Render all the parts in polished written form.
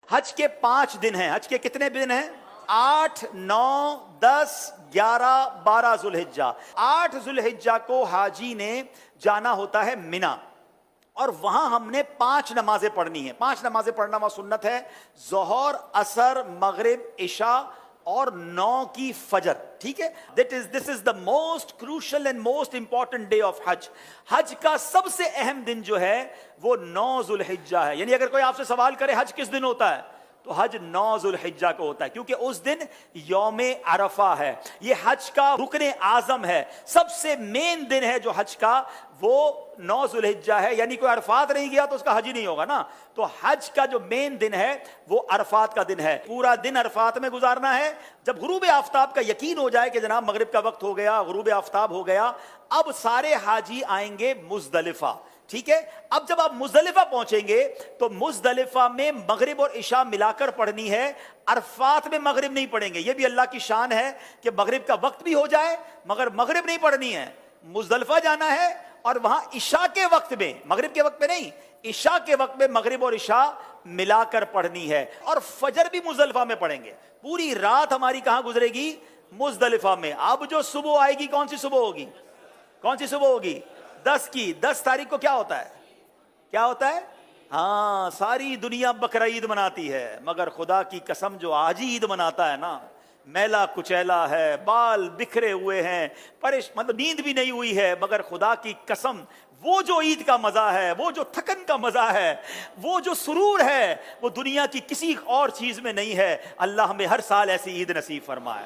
हज के 5 दिन हैं। हज के कितने दिन हैं? 8, 9, 10, 11, 12 जुल्हिज्जा। 8 जुल्हिज्जा को हाजी ने जाना होता है मिना, और वहां हमने 5 नमाजें पढ़नी है। 5 नमाजें पढ़ना वहां सुन्नत है, जोहर, असर, मगरिब, इशा और 9 की फजर। ठीक है, this is the most crucial and most important day of हज। हज का सबसे अहम दिन जो है वो 9 जुल्हिज्जा है। यानी अगर कोई आपसे सवाल करे हज किस दिन होता है, तो हज 9 जुल्हिज्जा को होता है, क्योंकि उस दिन यौमे अरफा है। ये हज का रुकने आजम है, सबसे मेन दिन है जो हज का, वो 9 जुल्हिज्जा है। यानी कोई अरफात नहीं गया तो उसका हज ही नहीं होगा ना। तो हज का जो मेन दिन है वो अरफात का दिन है। पूरा दिन अरफात में गुजारना है। जब गुरूब आफ्ताब का यकीन हो जाए कि जनाब मगरिब का वक्त हो गया, गुरूब आफ्ताब हो गया, अब सारे हाजी आएंगे मुजदलिफा। ठीक है, अब जब आप मुजदलिफा पहुंचेंगे तो मुजदलिफा में मगरिब और इशा मिलाकर पढ़नी है, अरफात में मगरिब नहीं पढ़ेंगे। यह भी अल्लाह की शान है कि मगरिब का वक्त भी हो जाए मगर मगरिब नहीं पढ़नी है। मुजदलिफा जाना है और वहां इशा के वक्त में, मगरिब के वक्त में नहीं, इशा के वक्त में मगरिब और इशा मिलाकर पढ़नी है। और फजर भी मुजदलिफा में पढ़ेंगे। पूरी रात हमारी कहां गुजरेगी? मुजदलिफा में। अब जो सुबह आएगी, कौन सी सुबह होगी? कौन सी सुबह होगी? 10 की। 10 तारीख को क्या होता है? क्या होता है? हाँ, सारी दुनिया बकरा ईद मनाती है, मगर खुदा की कसम जो आज ही ईद मनाता है ना, मैला कुचैला है, बाल बिखरे हुए हैं, मतलब नींद भी नहीं हुई है, मगर खुदा की कसम वो जो ईद का मजा है, वो जो थकन का मजा है, वो जो सुरूर है, वो दुनिया की किसी और चीज में नहीं है। अल्लाह हमें हर साल ऐसी ईद नसीब फरमाए।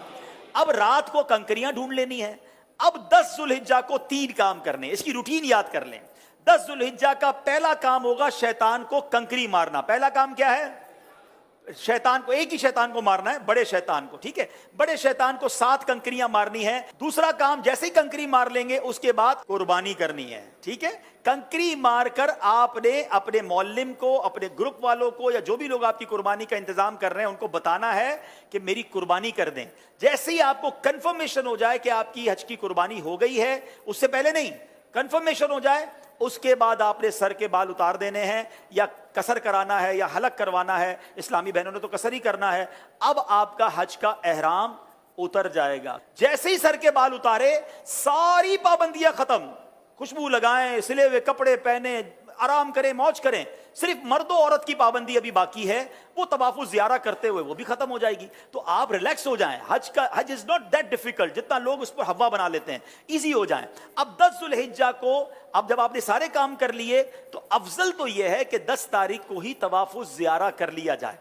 अब रात को कंकरियां ढूंढ लेनी है। अब 10 जुल्हिज्जा को 3 काम करने, इसकी रूटीन याद कर लें। 10 जुल्हिज्जा का पहला काम होगा शैतान को कंकरी मारना। पहला काम क्या है? शैतान को, एक ही शैतान को मारना है, बड़े शैतान को। ठीक है, बड़े शैतान को 7 कंकरियां मारनी है। दूसरा काम, जैसे ही कंकरी मार लेंगे उसके बाद कुर्बानी करनी है। ठीक है, कंकरी मारकर आपने अपने मौल्लिम को, अपने ग्रुप वालों को, या जो भी लोग आपकी कुर्बानी का इंतजाम कर रहे हैं उनको बताना है कि मेरी कुर्बानी कर दें। जैसे ही आपको कंफर्मेशन हो जाए कि आपकी हज की कुर्बानी हो गई है, उससे पहले नहीं, कंफर्मेशन हो जाए, उसके बाद आपने सर के बाल उतार देने हैं, या कसर कराना है या हलक करवाना है। इस्लामी बहनों ने तो कसर ही करना है। अब आपका हज का एहराम उतर जाएगा। जैसे ही सर के बाल उतारे, सारी पाबंदियां खत्म। खुशबू लगाएं, सिले हुए कपड़े पहने, आराम करें, मौज करें। सिर्फ मर्दों औरत की पाबंदी अभी बाकी है, वो तवाफुल ज़ियारा करते हुए वो भी खत्म हो जाएगी। तो आप रिलैक्स हो जाएं। हज इज नॉट दैट डिफिकल्ट जितना लोग उस पर हवा बना लेते हैं। इजी हो जाएं। अब 10 जुल्हिज्जा को, अब जब आपने सारे काम कर लिए, तो अफजल तो यह है कि 10 तारीख को ही तवाफुल ज़ियारा कर लिया जाए।